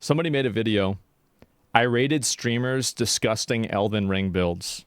Somebody made a video. I rated streamers disgusting Elden Ring builds.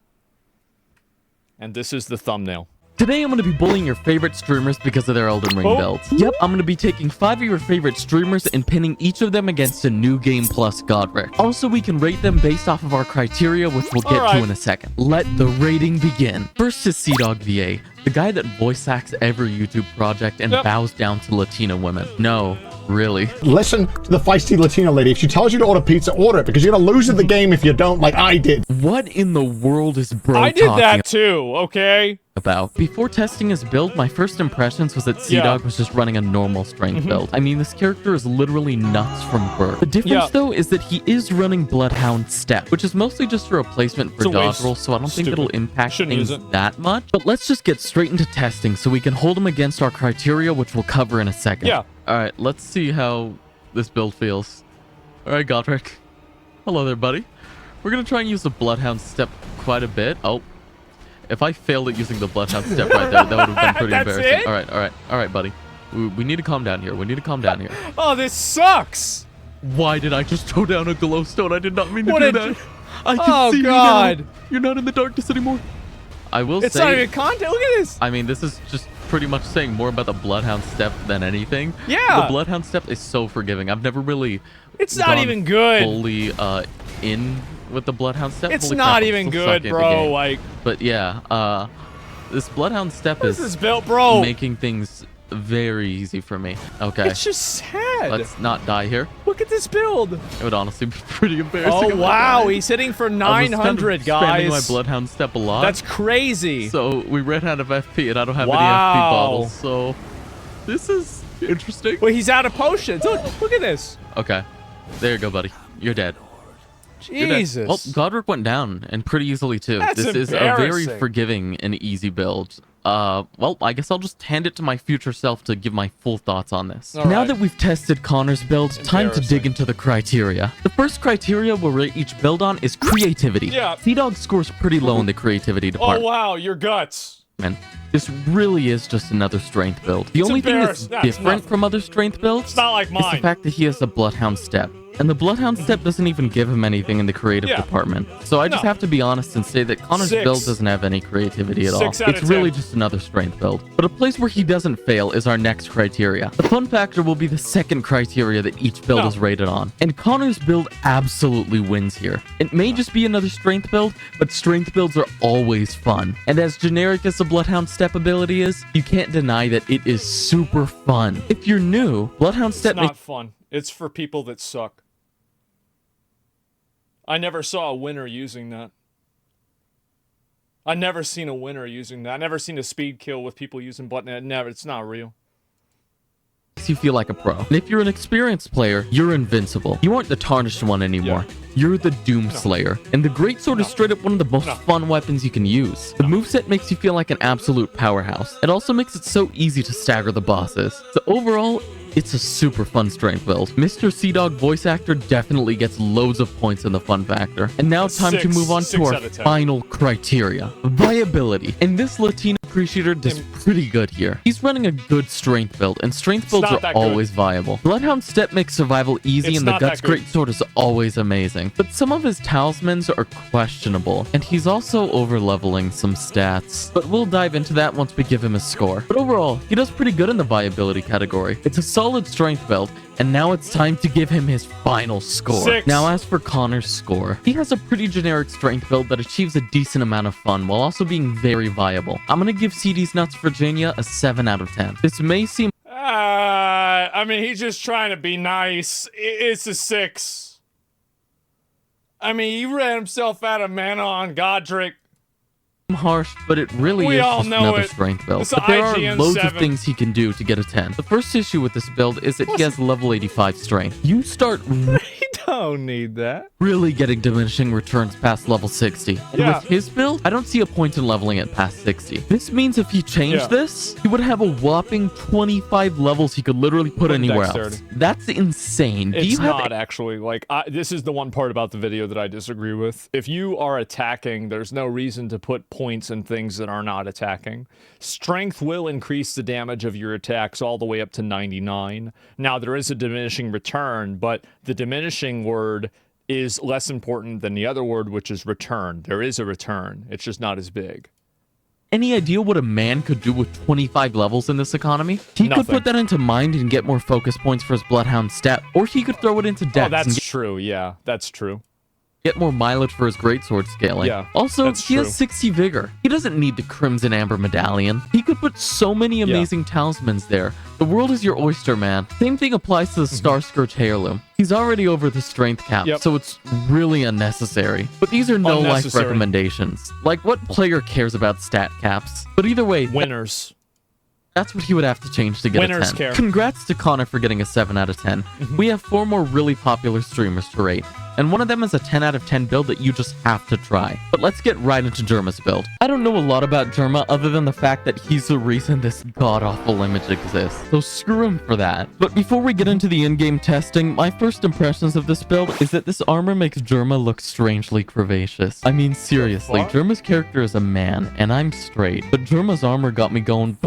And this is the thumbnail. Today I'm going to be bullying your favorite streamers because of their Elden Ring builds. Yep, I'm going to be taking 5 of your favorite streamers and pinning each of them against a new game plus Godric. Also, we can rate them based off of our criteria, which we'll get to in a second. Let the rating begin. First is CDogVA, the guy that voice acts every YouTube project and bows down to Latina women. No, really. Listen to the feisty Latina lady. If she tells you to order pizza, order it, because you're going to lose at the game if you don't, like I did. What in the world is bro I did that too, okay? About. Before testing his build, my first impressions was that CDog was just running a normal strength build. I mean, this character is literally nuts from birth. The difference, though, is that he is running Bloodhound Step, which is mostly just a replacement for dodge roll, so I don't think it'll impact things that much. But let's just get straight into testing so we can hold him against our criteria, which we'll cover in a second. All right, let's see how this build feels. All right, Godric. Hello there, buddy. We're going to try and use the Bloodhound Step quite a bit. Oh. If I failed at using the Bloodhound Step right there, that would have been pretty embarrassing. All right, buddy. We need to calm down here. Oh, this sucks. Why did I just throw down a glowstone? I did not mean to do that. I can see you God. now. You're not in the darkness anymore. I will say... It's not even content. Look at this. I mean, this is just pretty much saying more about the Bloodhound Step than anything. Yeah. The Bloodhound Step is so forgiving. I've never really... It's not even good. ...fully in... with the Bloodhound Step. It's not even good, bro. Like, but yeah, this Bloodhound Step is built, bro, making things very easy for me. Okay, it's just sad. Let's not die here. Look at this build. It would honestly be pretty embarrassing. Oh wow, he's hitting for 900, guys. Spamming my Bloodhound Step a lot. That's crazy. So we ran out of FP, and I don't have any FP bottles. So this is interesting. Well, he's out of potions. Look at this. Okay, there you go, buddy. You're dead. Jesus. Well, Godric went down, and pretty easily, too. That's this is a very forgiving and easy build. Well, I guess I'll just hand it to my future self to give my full thoughts on this. Now that we've tested Connor's build, time to dig into the criteria. The first criteria we'll rate each build on is creativity. Yeah. CDog scores pretty low in the creativity department. Oh, wow, your guts. Man, this really is just another strength build. The only thing that's different from other strength builds is the fact that he has a Bloodhound Step. And the Bloodhound Step doesn't even give him anything in the creative department. So I just have to be honest and say that Connor's build doesn't have any creativity at all. It's really just another strength build. But a place where he doesn't fail is our next criteria. The fun factor will be the second criteria that each build is rated on. And Connor's build absolutely wins here. It may just be another strength build, but strength builds are always fun. And as generic as the Bloodhound Step ability is, you can't deny that it is super fun. If you're new, Bloodhound Step... It's not fun. It's for people that suck. I never saw a winner using that. I never seen a winner using that. I never seen a speed kill with people using button. Never. It's not real. You feel like a pro. And if you're an experienced player, you're invincible. You aren't the tarnished one anymore. You're the Doom Slayer. And the Greatsword is straight up one of the most fun weapons you can use. The moveset makes you feel like an absolute powerhouse. It also makes it so easy to stagger the bosses. So overall, it's a super fun strength build. Mr. CDog voice actor definitely gets loads of points in the fun factor. And now it's time to move on to our final criteria. Viability. And this Latino appreciator does pretty good here. He's running a good strength build, and strength builds are always viable. Bloodhound Step makes survival easy, and the Guts Greatsword is always amazing. But some of his talismans are questionable, and he's also over-leveling some stats. But we'll dive into that once we give him a score. But overall, he does pretty good in the viability category. It's a solid strength build, and now it's time to give him his final score. Now, as for Connor's score, he has a pretty generic strength build that achieves a decent amount of fun while also being very viable. I'm gonna give CD's Nuts Virginia a 7 out of 10. This may seem... I mean, he's just trying to be nice. It's a 6. I mean, he ran himself out of mana on Godric. Harsh, but it really is just another strength build. But there are loads of things he can do to get a 10. The first issue with this build is that he has level 85 strength. You start don't need that. Really getting diminishing returns past level 60. And with his build, I don't see a point in leveling it past 60. This means if he changed this, he would have a whopping 25 levels he could literally put anywhere else. That's insane. It's not actually. Like, this is the one part about the video that I disagree with. If you are attacking, there's no reason to put points in things that are not attacking. Strength will increase the damage of your attacks all the way up to 99. Now, there is a diminishing return, but the diminishing word is less important than the other word, which is return. There is a return. It's just not as big. Any idea what a man could do with 25 levels in this economy? He could put that into mind and get more focus points for his Bloodhound stat, or he could throw it into Dex. Oh, that's true. Yeah, that's true. Get more mileage for his greatsword scaling. Yeah, also, he has 60 vigor. He doesn't need the Crimson Amber Medallion. He could put so many amazing talismans there. The world is your oyster, man. Same thing applies to the Star Scourge Heirloom. He's already over the strength cap, so it's really unnecessary. But these are no-life recommendations. Like, what player cares about stat caps? But either way, winners. That's what he would have to change to get a 10. Care. Congrats to Connor for getting a 7 out of 10. We have 4 more really popular streamers to rate, and one of them is a 10 out of 10 build that you just have to try. But let's get right into Jerma's build. I don't know a lot about Jerma other than the fact that he's the reason this god-awful image exists, so screw him for that. But before we get into the in-game testing, my first impressions of this build is that this armor makes Jerma look strangely curvaceous. I mean, seriously, Jerma's character is a man, and I'm straight, but Jerma's armor got me going.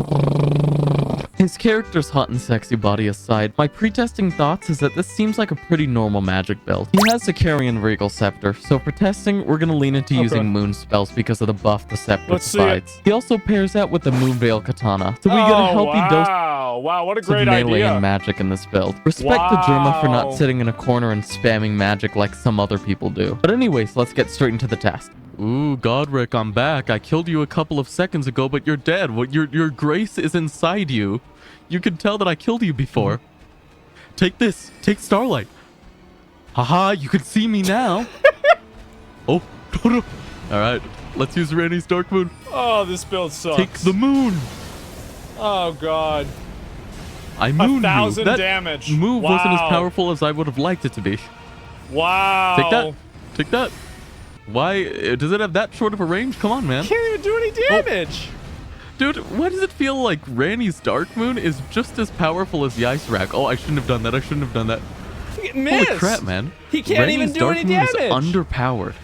His character's hot and sexy body aside, my pre-testing thoughts is that this seems like a pretty normal magic build. He has the Carrion Regal Scepter, so for testing, we're gonna lean into using moon spells because of the buff the scepter provides. He also pairs that with the Moonveil Katana, so we get a healthy dose Wow, what a great of melee idea. and magic in this build. Respect to Jerma for not sitting in a corner and spamming magic like some other people do. But anyways, let's get straight into the test. Ooh, Godric, I'm back. I killed you a couple of seconds ago, but you're dead. What your grace is inside you. You can tell that I killed you before. Take this. Take Starlight. Haha, you can see me now. Oh, no. All right, let's use Randy's Dark Moon. Oh, this build sucks. Take the moon. Oh, God. I mooned 1,000 you. That damage. move wasn't as powerful as I would have liked it to be. Wow. Take that. Take that. Why does it have that short of a range? Come on, man. Can't even do any damage. Dude, why does it feel like Randy's Dark Moon is just as powerful as the Ice Rack? Oh, I shouldn't have done that. I shouldn't have done that. Miss. Holy crap, man. He can't Randy's even do Dark any Moon damage. is underpowered.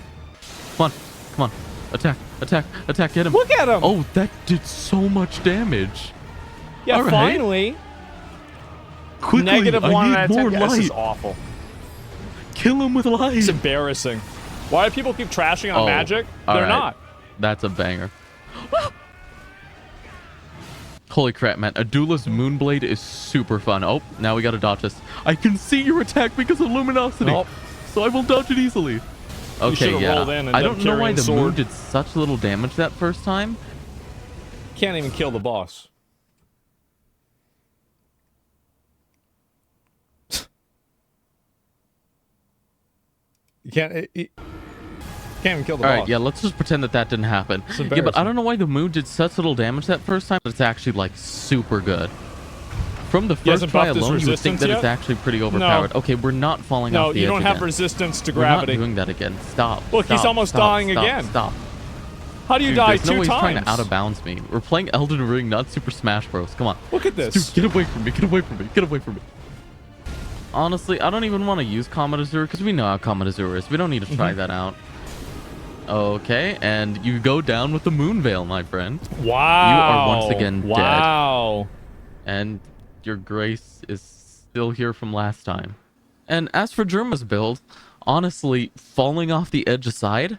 Come on. Come on. Attack. Attack. Attack. Get him. Look at him. Oh, that did so much damage. Yeah, right. finally. Quickly, -1 I out need of more 10. light. This is awful. Kill him with light. It's embarrassing. Why do people keep trashing on magic? They're not. That's a banger. Holy crap, man. A duelist Moonblade is super fun. Oh, now we gotta dodge this. I can see your attack because of luminosity. Nope. So I will dodge it easily. Okay, yeah. I don't know why the moon did such little damage that first time. Can't even kill the boss. You can't even kill the boss. Alright, yeah, let's just pretend that that didn't happen. Yeah, but I don't know why the moon did such little damage that first time, but it's actually, like, super good. From the first try alone, you would think that it's actually pretty overpowered. Okay, we're not falling off the edge No, you don't have again. resistance to gravity. We're not doing that again. Stop. Look, he's almost dying again. Stop. How do you die there's no 2 way times? He's trying to out of bounds me. We're playing Elden Ring, not Super Smash Bros. Come on. Look at this. Dude, get away from me. Get away from me. Get away from me. Honestly, I don't even want to use Comet Azure because we know how Comet Azure is. We don't need to try that out. Okay, and you go down with the Moonveil, my friend. Wow. You are once again dead. Wow. And your grace is still here from last time. And as for Jerma's build, honestly, falling off the edge aside,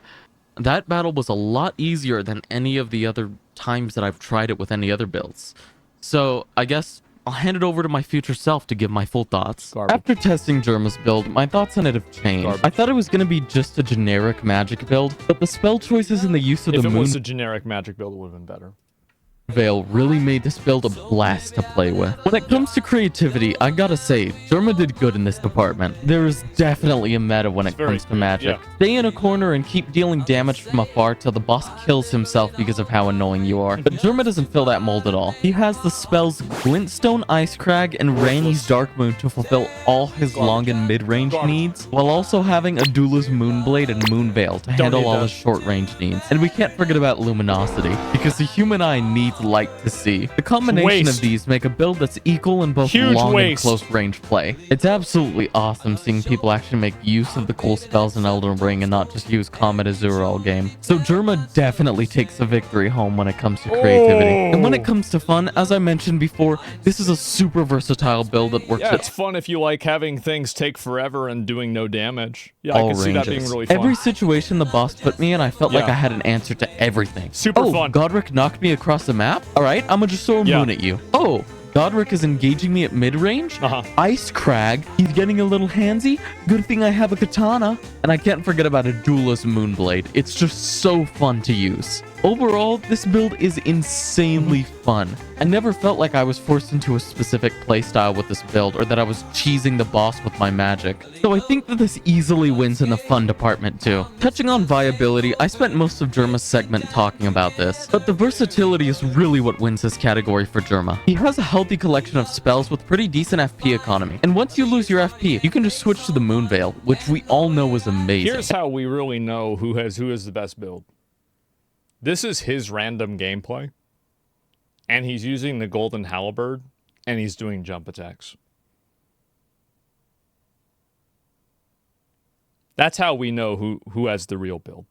that battle was a lot easier than any of the other times that I've tried it with any other builds. So, I guess I'll hand it over to my future self to give my full thoughts. Garbage. After testing Jerma's build, my thoughts on it have changed. Garbage. I thought it was going to be just a generic magic build, but the spell choices and the use of the If it moon was a generic magic build, it would have been better. Veil really made this build a blast to play with. When it comes to creativity, I gotta say, Jerma did good in this department. There is definitely a meta when it comes to magic. Stay in a corner and keep dealing damage from afar till the boss kills himself because of how annoying you are. But Jerma doesn't fill that mold at all. He has the spells Glintstone Ice Crag and Ranni's Dark Moon to fulfill all his long and mid-range needs, while also having a Duela's Moonblade and Moonveil to handle all his short-range needs. And we can't forget about Luminosity, because the human eye needs just like to see. The combination Waste. of these make a build that's equal in both Huge long waste. and close range play. It's absolutely awesome seeing people actually make use of the cool spells in Elden Ring and not just use Comet Azure all game. So Jerma definitely takes the victory home when it comes to creativity. And when it comes to fun, as I mentioned before, this is a super versatile build that works Yeah, at it's fun if you like having things take forever and doing no damage. Yeah, all I can see that ranges. being really fun. Every situation the boss put me in, I felt like Yeah. I had an answer to everything. Super oh, fun. Godric knocked me across the map? Alright, I'm gonna just throw a Yeah. moon at you. Oh, Godric is engaging me at mid-range? Ice Crag. He's getting a little handsy. Good thing I have a katana. And I can't forget about a duelist moonblade. It's just so fun to use. Overall, this build is insanely fun. I never felt like I was forced into a specific playstyle with this build or that I was cheesing the boss with my magic. So I think that this easily wins in the fun department too. Touching on viability, I spent most of Jerma's segment talking about this, but the versatility is really what wins this category for Jerma. He has a healthy collection of spells with pretty decent FP economy, and once you lose your FP, you can just switch to the Moon Veil, which we all know is amazing. Here's how we really know who is the best build. This is his random gameplay, and he's using the Golden Halberd, and he's doing jump attacks. That's how we know who has the real build.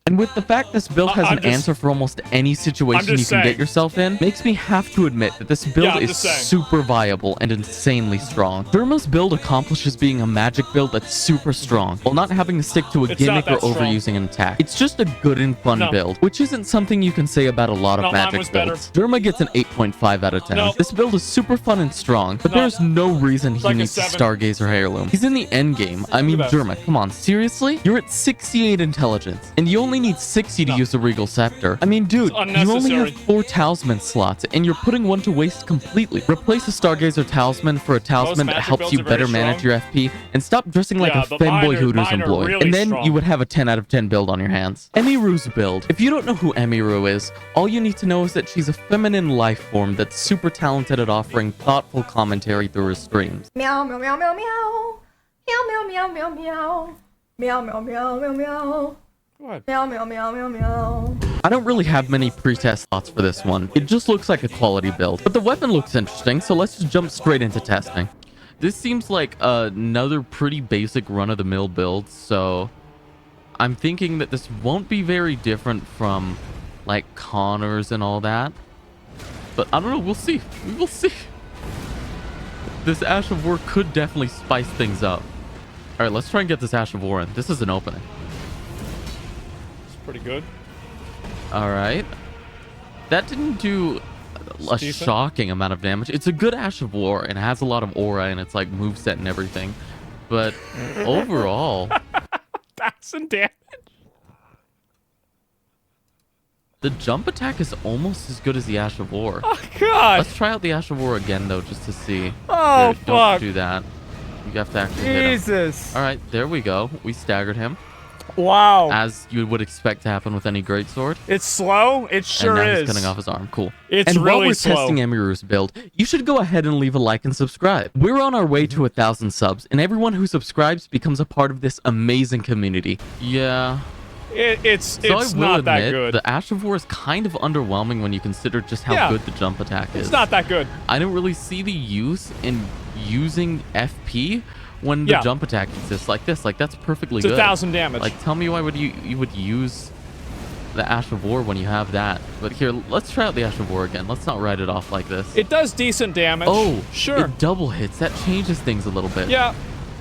And with the fact this build has answer for almost any situation you can get yourself in, makes me have to admit that this build is super viable and insanely strong. Derma's build accomplishes being a magic build that's super strong, while not having to stick to a gimmick or overusing an attack. It's just a good and fun build, which isn't something you can say about a lot of magic builds. Derma gets an 8.5 out of 10. This build is super fun and strong, but there's no reason he needs a Stargazer Heirloom. He's in the end game. I mean, Derma, come on, seriously? You're at 68 intelligence, and you only need 60 to use the Regal Scepter. I mean, dude, you only have 4 talisman slots, and you're putting one to waste completely. Replace a Stargazer talisman for a talisman that helps you better manage your FP, and stop dressing like a femboy Hooters employee. And then you would have a 10 out of 10 build on your hands. Emiru's build. If you don't know who Emiru is, all you need to know is that she's a feminine life form that's super talented at offering thoughtful commentary through her streams. Meow meow meow meow meow. Meow meow meow meow meow. Meow meow meow meow meow. Meow meow meow meow meow. I don't really have many pre-test thoughts for this one. It just looks like a quality build. But the weapon looks interesting, so let's just jump straight into testing. This seems like another pretty basic run-of-the-mill build, so I'm thinking that this won't be very different from like Connor's and all that. But I don't know, we'll see. We will see. This Ash of War could definitely spice things up. Alright, let's try and get this Ash of War in. This is an opening. Pretty good. All right. That didn't do a shocking amount of damage. It's a good Ash of War and it has a lot of aura and it's like moveset and everything. But overall... That's some damage. The jump attack is almost as good as the Ash of War. Oh, God. Let's try out the Ash of War again, though, just to see. Oh, Here, fuck. Don't do that. You have to actually hit him. Jesus. All right, there we go. We staggered him. Wow. As you would expect to happen with any greatsword. It's slow. It sure and now is. He's cutting off his arm. Cool. It's and really while we're slow. testing Emiru's build, you should go ahead and leave a like and subscribe. We're on our way to 1,000 subs, and everyone who subscribes becomes a part of this amazing community. Yeah. It's I will not admit, that good. The Ash of War is kind of underwhelming when you consider just how good the jump attack is. It's not that good. I don't really see the use in using FP when the jump attack exists like this. Like, that's perfectly good. It's 1,000 damage. Like, tell me why would you would use the Ash of War when you have that. But here, let's try out the Ash of War again. Let's not write it off like this. It does decent damage. Oh, sure. It double hits. That changes things a little bit. Yeah.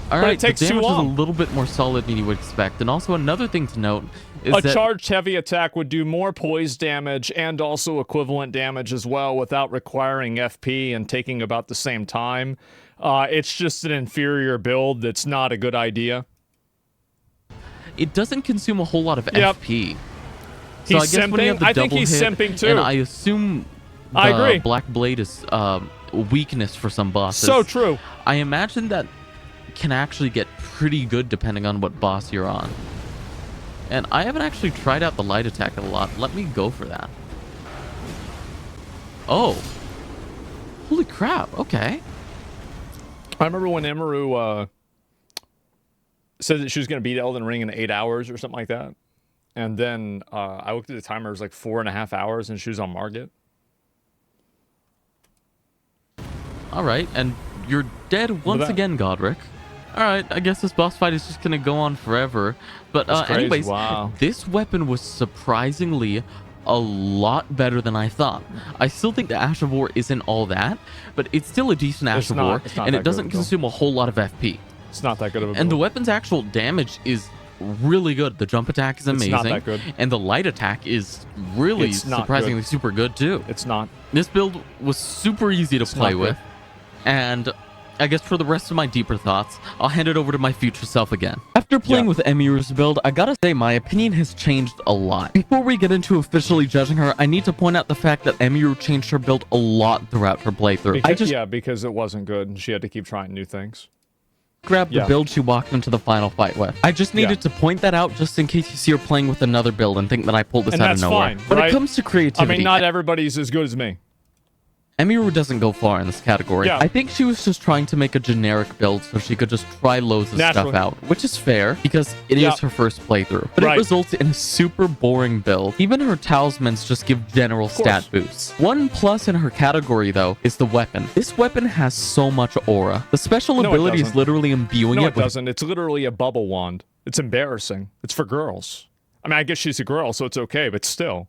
All right, it takes the damage too long. is a little bit more solid than you would expect. And also another thing to note is a that charged heavy attack would do more poise damage and also equivalent damage as well without requiring FP and taking about the same time. It's just an inferior build that's not a good idea. it doesn't consume a whole lot of FP. So He's I guess simping. when you have the I think double he's hit, simping too. and I assume the I agree. Black Blade is a weakness for some bosses. So true. I imagine that can actually get pretty good depending on what boss you're on. And I haven't actually tried out the light attack a lot. Let me go for that. Oh. Holy crap. Okay. I remember when Emiru said that she was going to beat Elden Ring in 8 hours or something like that. And then I looked at the timer, it was like 4.5 hours, and she was on Margit. All right, and you're dead once again, Godric. All right, I guess this boss fight is just gonna go on forever. But anyways, wow. This weapon was surprisingly a lot better than I thought. I still think the Ash of War isn't all that, but it's still a decent Ash of War, and it doesn't consume a whole lot of FP. It's not that good of a build. And the weapon's actual damage is really good. The jump attack is amazing. It's not that good. And the light attack is really surprisingly super good too. It's not. This build was super easy to play with. And I guess for the rest of my deeper thoughts, I'll hand it over to my future self again. After playing with Emiru's build, I gotta say my opinion has changed a lot. Before we get into officially judging her, I need to point out the fact that Emiru changed her build a lot throughout her playthrough. Because it wasn't good and she had to keep trying new things. Grabbed the build she walked into the final fight with. I just needed to point that out just in case you see her playing with another build and think that I pulled this out of nowhere. Fine, when it comes to creativity, I mean, not everybody's as good as me. Emiru doesn't go far in this category. I think she was just trying to make a generic build so she could just try loads of stuff out, which is fair because it is her first playthrough. But it results in a super boring build. Even her talismans just give general stat boosts. One plus in her category, though, is the weapon. This weapon has so much aura. The special ability is literally imbuing it with... No, it doesn't. It's literally a bubble wand. It's embarrassing. It's for girls. I mean, I guess she's a girl, so it's okay, but still.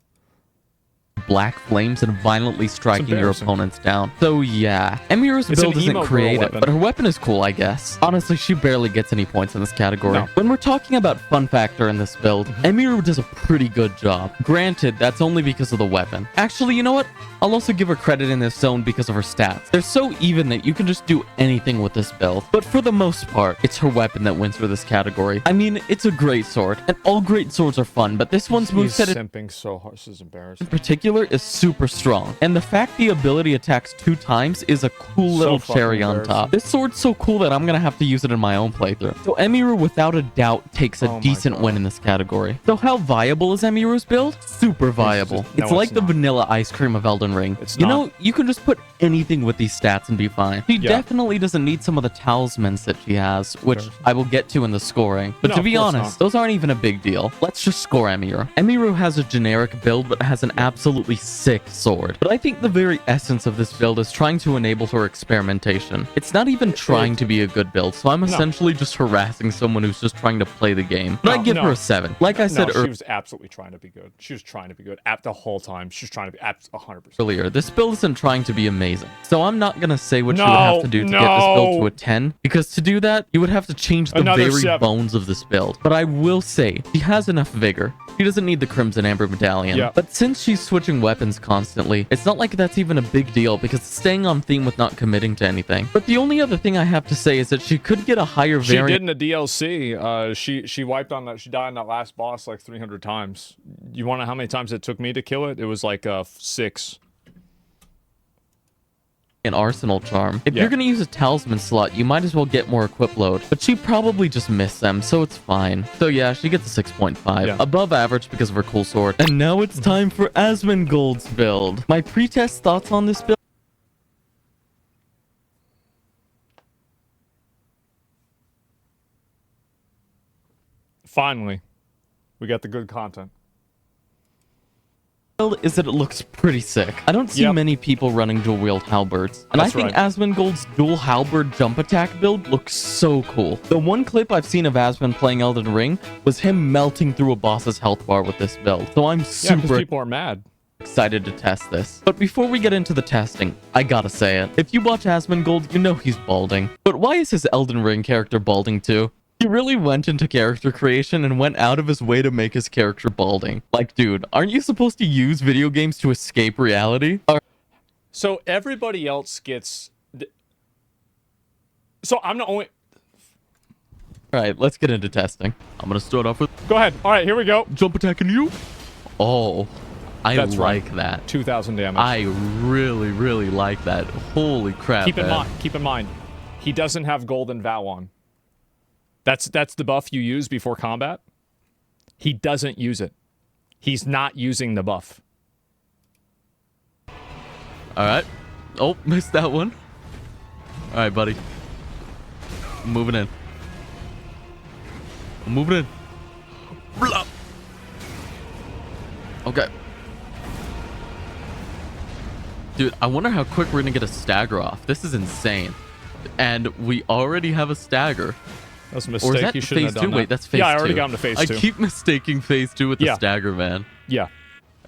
Black flames and violently striking your opponents down. So yeah, Emiru's build isn't creative, but her weapon is cool, I guess. Honestly, she barely gets any points in this category. No. When we're talking about fun factor in this build, Emiru does a pretty good job. Granted, that's only because of the weapon. Actually, you know what? I'll also give her credit in this zone because of her stats. They're so even that you can just do anything with this build. But for the most part, it's her weapon that wins for this category. I mean, it's a great sword, and all great swords are fun, but this one's moveset... He's simping so hard, this is embarrassing. In particular, is super strong, and the fact the ability attacks 2 times is a cool little cherry on top. This sword's so cool that I'm gonna have to use it in my own playthrough. So Emiru without a doubt takes a decent win in this category. So how viable is Emiru's build? Super viable. It's like the vanilla ice cream of Elden Ring. You know, you can just put anything with these stats and be fine. She definitely doesn't need some of the talismans that she has, which I will get to in the scoring. But to be honest, those aren't even a big deal. Let's just score Emiru. Emiru has a generic build, but has an absolutely sick sword. But I think the very essence of this build is trying to enable her experimentation. It's not even trying to be a good build, so I'm essentially just harassing someone who's just trying to play the game. But I give her a 7. Like I said earlier, she was absolutely trying to be good. She was trying to be good at the whole time. She was trying to be 100%. Earlier, this build isn't trying to be amazing. So I'm not gonna say what you would have to do to get this build to a 10, because to do that, you would have to change the very bones of this build. But I will say, she has enough vigor. She doesn't need the Crimson Amber Medallion. But since she's switching weapons constantly, it's not like that's even a big deal because it's staying on theme with not committing to anything. But the only other thing I have to say is that she could get a higher variant. She did in the DLC. She wiped on that. She died on that last boss like 300 times. You want to know how many times it took me to kill it? It was like 6. An arsenal charm. If you're gonna use a talisman slot, you might as well get more equip load, but she probably just missed them, so it's fine. So yeah, she gets a 6.5, above average because of her cool sword. And now it's time for Asmongold's build. My pre-test thoughts on this build. Finally, we got the good content. Is that it looks pretty sick. I don't see many people running dual wield halberds, and I think Asmongold's dual halberd jump attack build looks so cool. The one clip I've seen of Asmon playing Elden Ring was him melting through a boss's health bar with this build, so I'm super people are mad. Excited to test this. But before we get into the testing, I gotta say it. If you watch Asmongold, you know he's balding. But why is his Elden Ring character balding too? He really went into character creation and went out of his way to make his character balding. Like, dude, aren't you supposed to use video games to escape reality? So everybody else gets... So I'm the only... Alright, let's get into testing. I'm gonna start off with... Go ahead. Alright, here we go. Jump attacking you. Oh, I like that. 2,000 damage. I really, really like that. Holy crap, Keep in mind, he doesn't have Golden Vow on. That's the buff you use before combat. He doesn't use it. He's not using the buff. All right. Oh, missed that one. All right, buddy. I'm moving in. I'm moving in. Blah. Okay. Dude, I wonder how quick we're gonna get a stagger off. This is insane. And we already have a stagger. That's a Or is mistake. that You shouldn't phase have 2? done that. Wait, that's phase 2. Yeah, I already got him to phase 2. I keep mistaking phase 2 with the Yeah. stagger, man. Yeah.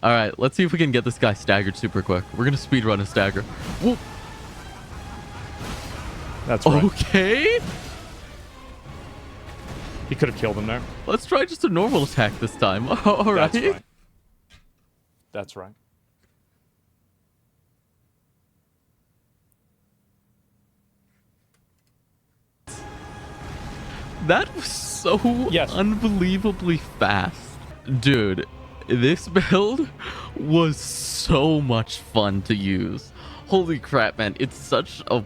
All right, let's see if we can get this guy staggered super quick. We're gonna speed run a stagger. Whoa. That's right. Okay. He could have killed him there. Let's try just a normal attack this time. All right. That's right. That's right. That was so Yes. unbelievably fast. Dude, this build was so much fun to use. Holy crap, man. It's such a...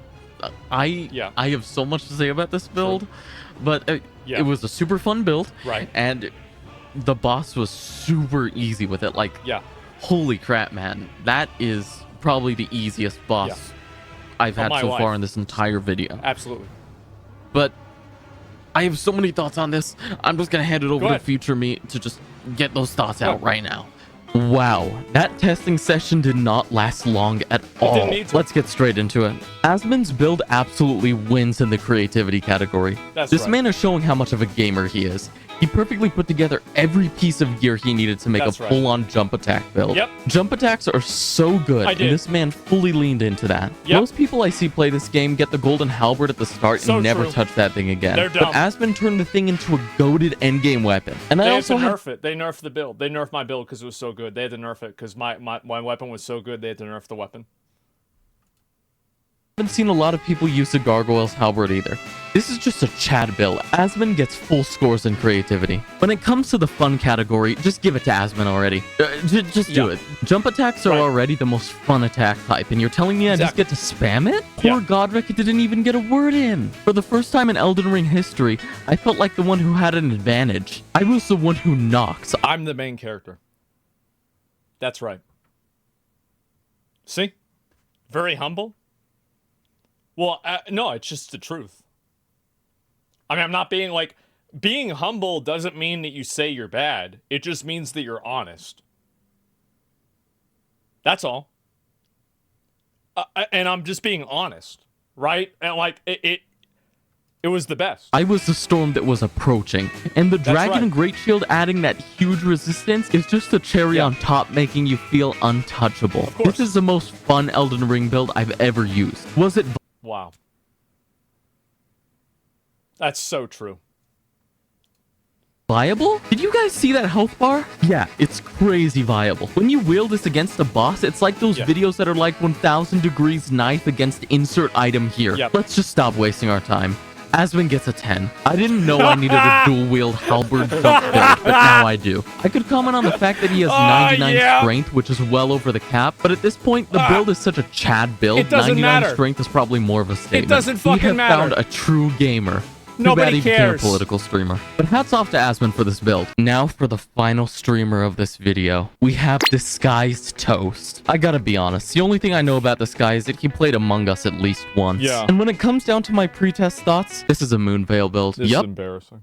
I have so much to say about this build, but Yeah. it was a super fun build. Right. And the boss was super easy with it. Like, Yeah. holy crap, man. That is probably the easiest boss I've had my so life. far in this entire video. Absolutely. But I have so many thoughts on this. I'm just going to hand it over to ahead. future me to just get those thoughts out Go. right now. Wow, that testing session did not last long at all. didn't need to. Let's get straight into it. Asmon's build absolutely wins in the creativity category. That's This right. man is showing how much of a gamer he is. He perfectly put together every piece of gear he needed to make That's a right. full-on jump attack build. Yep. Jump attacks are so good, I and did. this man fully leaned into that. Yep. Most people I see play this game get the golden halberd at the start So and never true. touch that thing again. They're But dumb. Asmon turned the thing into a goated endgame weapon. And I They had also to have nerf it. They nerfed the build. They nerfed my build because it was so good. They had to nerf it because my weapon was so good. They had to nerf the weapon. haven't seen a lot of people use the Gargoyle's Halberd either. This is just a Chad build. Asmon gets full scores in creativity. When it comes to the fun category, just give it to Asmon already. Just do Yeah. it. Jump attacks are Right. already the most fun attack type, and you're telling me I just Exactly. get to spam it? Poor Yeah. Godric didn't even get a word in. For the first time in Elden Ring history, I felt like the one who had an advantage. I was the one who knocks. I'm the main character. That's right. See? Very humble. Well, no, it's just the truth. I mean, I'm not being like... Being humble doesn't mean that you say you're bad. It just means that you're honest. That's all. And I'm just being honest, right? And like, it was the best. I was the storm that was approaching, and the dragon right. and great shield adding that huge resistance is just a cherry Yeah. on top, making you feel untouchable. Of course. This is the most fun Elden Ring build I've ever used. Was it Wow. That's so true. viable? Did you guys see that health bar? Yeah, it's crazy viable. When you wield this against a boss, it's like those Yeah. videos that are like 1000 degrees knife against insert item here. Yep. Let's just stop wasting our time. Asmon gets a 10. I didn't know I needed a dual wield halberd jump build, but now I do. I could comment on the fact that he has 99 yeah. strength, which is well over the cap, but at this point, the build is such a Chad build. It doesn't 99 matter. strength is probably more of a statement. doesn't We fucking have matter. found a true gamer. Too Nobody bad he became a cares. political streamer. But hats off to Asmon for this build. Now for the final streamer of this video. We have Disguised Toast. I gotta be honest, the only thing I know about this guy is that he played Among Us at least once. Yeah. And when it comes down to my pre-test thoughts, this is a Moonveil build. This is Yup, embarrassing.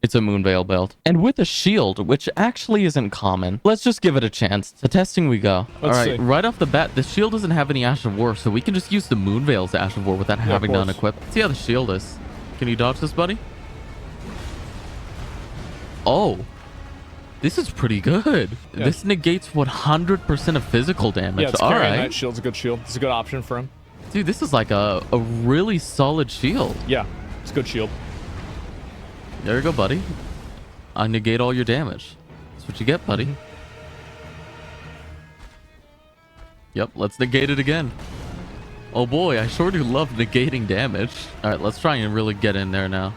it's a Moonveil build. And with a shield, which actually isn't common. Let's just give it a chance. To testing we go. Let's Alright, see. right off the bat, the shield doesn't have any Ash of War, so we can just use the Moonveil's Ash of War without having to course. unequip. Let's see how the shield is. Can you dodge this, buddy? Oh. This is pretty good. Yeah. This negates 100% of physical damage. Yeah, it's All carrying right. that shield's a good shield. It's a good option for him. Dude, this is like a really solid shield. Yeah, it's a good shield. There you go, buddy. I negate all your damage. That's what you get, buddy. Yep, let's negate it again. Oh boy, I sure do love negating damage. All right, let's try and really get in there now.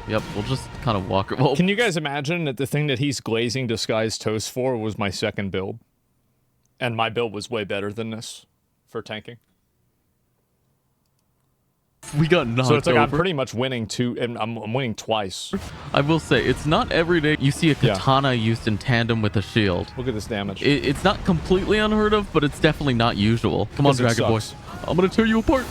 Yep, we'll just kind of walk. Oh, Can you guys imagine that the thing that he's glazing Disguised Toast for was my second build? And my build was way better than this for tanking. we got knocked So it's like I'm over. pretty much winning two, and I'm winning twice. I will say, it's not every day you see a Yeah. katana used in tandem with a shield. Look at this damage. It's not completely unheard of, but it's definitely not usual. Come on, Because it Dragon Boy. sucks. I'm gonna tear you apart.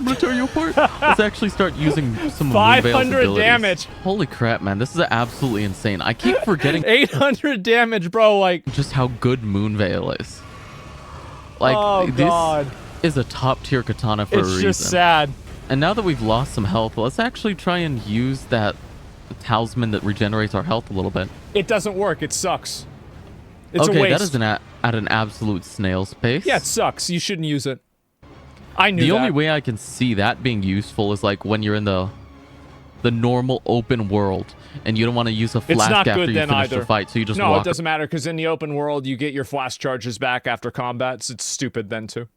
I'm gonna tear you apart. Let's actually start using some of Moonveil's 500 abilities. damage. Holy crap, man. This is absolutely insane. I keep forgetting 800 damage, bro. Like, just how good Moonveil is. Like, oh, God. this is a top tier katana for a reason. It's just sad. And now that we've lost some health, let's actually try and use that talisman that regenerates our health a little bit. It doesn't work. It sucks. It's a okay, waste. that is at an absolute snail's pace. Yeah, it sucks. You shouldn't use it. I knew The that. only way I can see that being useful is like when you're in the normal open world and you don't want to use a flask not after good you then finish either. the fight, so you just No, walk it doesn't matter, because in the open world, you get your flash charges back after combat, so it's stupid then, too.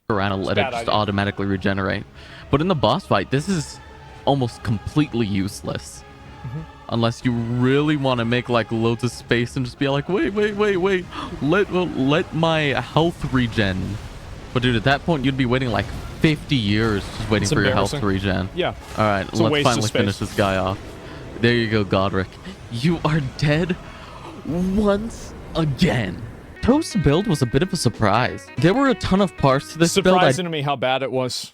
around and let it bad just idea. automatically regenerate. But in the boss fight, this is almost completely useless. Unless you really want to make like loads of space and just be like, wait, let my health regen. But dude, at that point, you'd be waiting like 50 years just waiting It's for your health to embarrassing. regen. Yeah. All right, It's a let's waste of finally space. finish this guy off. There you go, Godric. You are dead once again. Toast's build was a bit of a surprise. There were a ton of parts to this build I Surprising to me how bad it was.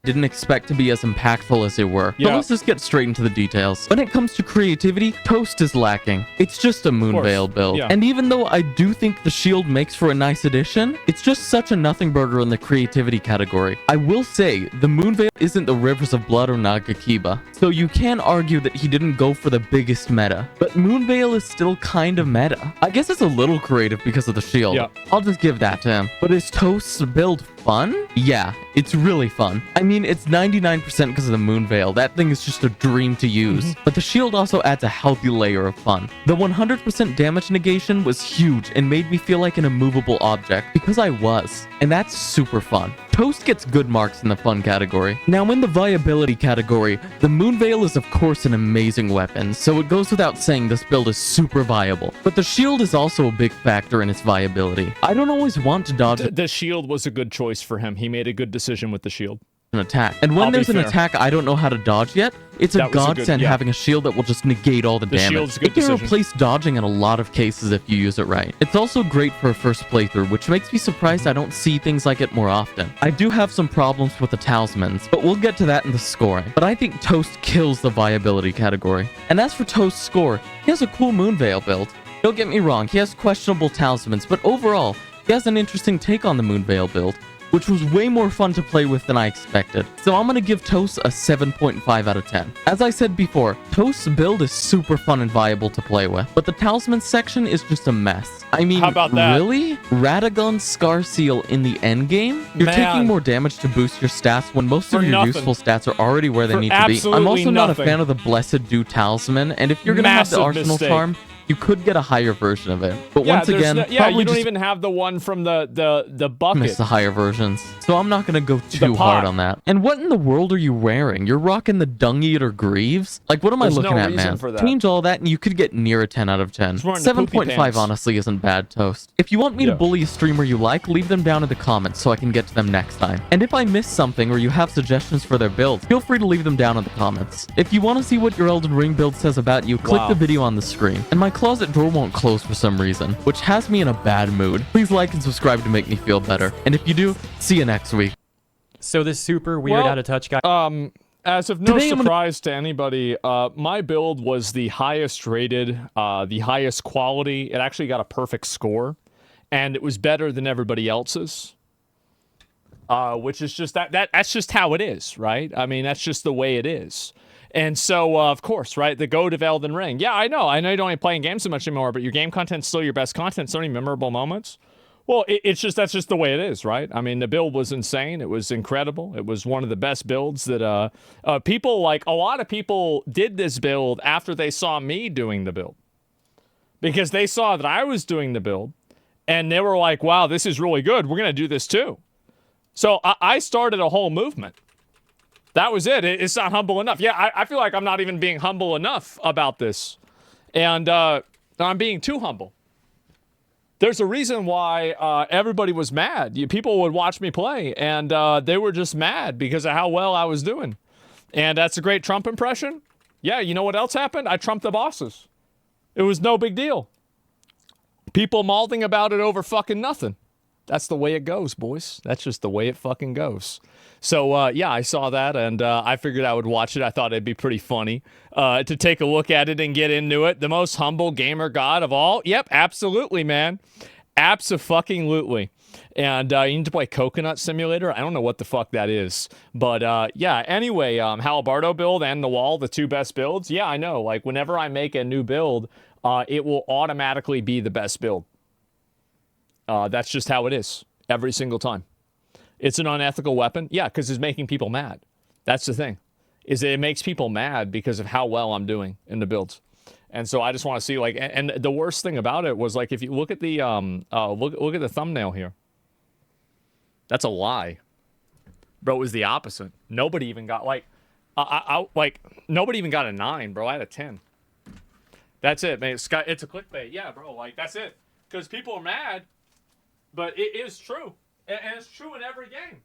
didn't expect to be as impactful as they were. Yeah. But let's just get straight into the details. When it comes to creativity, Toast is lacking. It's just a Moonveil build. Yeah. And even though I do think the shield makes for a nice addition, it's just such a nothing burger in the creativity category. I will say, the Moonveil isn't the Rivers of Blood or Nagakiba, so you can argue that he didn't go for the biggest meta. But Moonveil is still kind of meta. I guess it's a little creative because of the shield. Yeah. I'll just give that to him. But is Toast's build fun? Yeah, it's really fun. I mean, it's 99% because of the Moonveil. That thing is just a dream to use. But the shield also adds a healthy layer of fun. The 100% damage negation was huge and made me feel like an immovable object because I was. And that's super fun. Toast gets good marks in the fun category. Now in the viability category, the Moonveil is of course an amazing weapon, so it goes without saying this build is super viable. But the shield is also a big factor in its viability. I don't always want to dodge The shield was a good choice for him. He made a good decision with the shield. an attack. And when I'll be there's an fair. attack I don't know how to dodge yet, it's a That was a good- godsend yeah. having a shield that will just negate all the damage. shield's a good It can decision. replace dodging in a lot of cases if you use it right. It's also great for a first playthrough, which makes me surprised I don't see things like it more often. I do have some problems with the talismans, but we'll get to that in the scoring. But I think Toast kills the viability category. And as for Toast's score, he has a cool Moonveil build. Don't get me wrong, he has questionable talismans, but overall, he has an interesting take on the Moonveil build, which was way more fun to play with than I expected. So I'm gonna give Toast a 7.5 out of 10. As I said before, Toast's build is super fun and viable to play with, but the talisman section is just a mess. I mean, How about that? really? Radagon Scar Seal in the endgame? You're Man. taking more damage to boost your stats when most For of your nothing. useful stats are already where they For need to be. I'm absolutely also not a nothing. fan of the Blessed Dew talisman, and if you're gonna have the Massive Arsenal mistake. Charm, you could get a higher version of it. But once there's again, yeah, probably you don't just even have the one from the bucket. miss the higher versions. So I'm not gonna go too hard pot. on that. And what in the world are you wearing? You're rocking the Dung Eater Greaves? Like, what am There's I no looking at, reason man? for that. Change all that and you could get near a 10 out of 10. He's wearing the poopy 7.5 pants. honestly isn't bad, Toast. If you want me to Yeah. bully a streamer you like, leave them down in the comments so I can get to them next time. And if I missed something or you have suggestions for their builds, feel free to leave them down in the comments. If you want to see what your Elden Ring build says about you, click Wow. the video on the screen. And my closet door won't close for some reason, which has me in a bad mood. Please like and subscribe to make me feel better. And if you do, see you next week. So this super weird Well, out of touch guy. As of no Today I'm gonna- surprise to anybody, my build was the highest rated, the highest quality. It actually got a perfect score, and it was better than everybody else's. Which is just that's just how it is, right? I mean, that's just the way it is. And so, of course, right, the goat of Elden Ring. Yeah, I know you don't ain't playing games so much anymore, but your game content's still your best content. So many memorable moments. Well, that's just the way it is, right? I mean, the build was insane. It was incredible. It was one of the best builds that people like. A lot of people did this build after they saw me doing the build, because they saw that I was doing the build, and they were like, "Wow, this is really good. We're gonna do this too." So I started a whole movement. That was it. It's not humble enough. Yeah, I feel like I'm not even being humble enough about this, and I'm being too humble. There's a reason why everybody was mad. People would watch me play, and they were just mad because of how well I was doing. And that's a great Trump impression. Yeah, you know what else happened? I trumped the bosses. It was no big deal. People malding about it over fucking nothing. That's the way it goes, boys. That's just the way it fucking goes. So, yeah, I saw that, and I figured I would watch it. I thought it'd be pretty funny to take a look at it and get into it. The most humble gamer god of all? Yep, absolutely, man. Abso-fucking-lutely. And you need to play Coconut Simulator. I don't know what the fuck that is. But, yeah, anyway, Halabardo build and the wall, the two best builds. Yeah, I know. Like, whenever I make a new build, it will automatically be the best build. That's just how it is every single time. It's an unethical weapon. Yeah, because it's making people mad. That's the thing. Is that it makes people mad because of how well I'm doing in the builds. And so I just want to see, like, and the worst thing about it was, like, if you look at the look at the thumbnail here. That's a lie. Bro, it was the opposite. Nobody even got like nobody even got a 9, bro. I had a 10. That's it, man. It's a clickbait. Yeah, bro, like that's it. Because people are mad. But it is true. And it's true in every game.